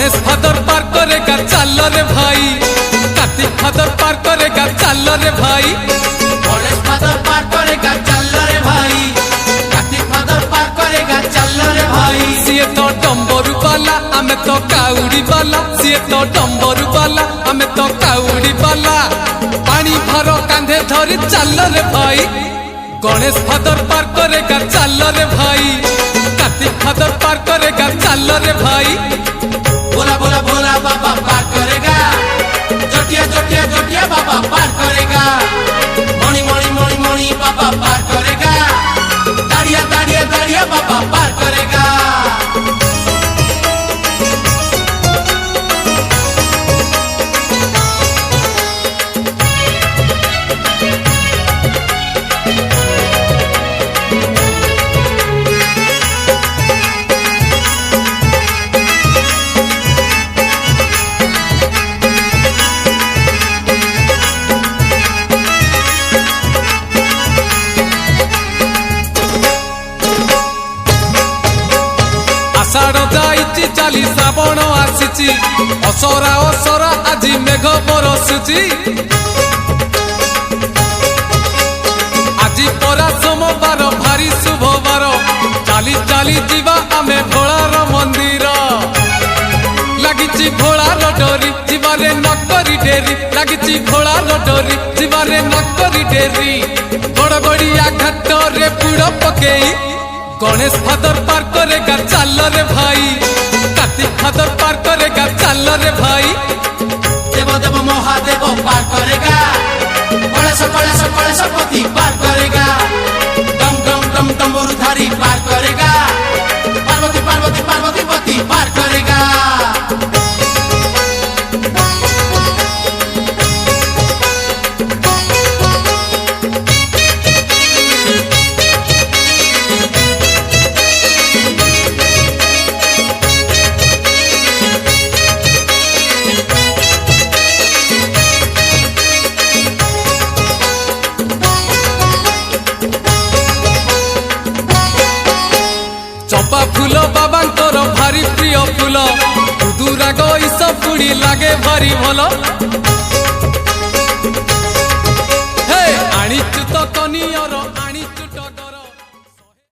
Ganesh father पार करेगा चल रे भाई, कार्तिक फादर पार करेगा चल रे भाई, गणेश फादर पार करेगा चल रे भाई, कार्तिक फादर पार करेगा चल रे भाई। सीए तो डम्बरू वाला आमे तो काउड़ी वाला, सीए तो डम्बरू वाला आमे तो काउड़ी वाला, पानी भर कांधे धरी चल रे भाई, गणेश फादर पार करेगा चल रे भाई, कार्तिक फादर पार करेगा चल रे भाई। बोला बोला बोला बाबा पार करेगा, जोटिया जोटिया जोटिया बाबा पार करेगा, मणि मणि मणि मणि बाबा पार करेगा, दाड़िया दाड़िया दाड़िया बाबा पार करेगा। आषाढ़ जाइछि चाली श्रावण आसिछि, असरा असरा आजि मेघ बरसुछि, आजि परा सोमवार भारी शुभवार, चाली चाली जीवा आमे भोलार मंदिर, लागिछि भोलार डोरी जीवारे नकरी डेरी, लागिछि भोलार डोरी जीवारे नकरी डेरी, गड़गड़िया घाट रे बुड़ पकेई गणेश फादर पार करेगा चल रे भाई, कार्तिक फादर पार करेगा चल रे भाई, देव देव महादेव पार करेगा, गणेश पति पार करेगा, डम डम डम डमरूधारी पार करेगा, पार्वती पार्वती पार्वती पति पार करेगा। चंपा फूल बाबांकर भारी प्रिय फूल, दुदुराग ईस पुणी लागे भारी भल।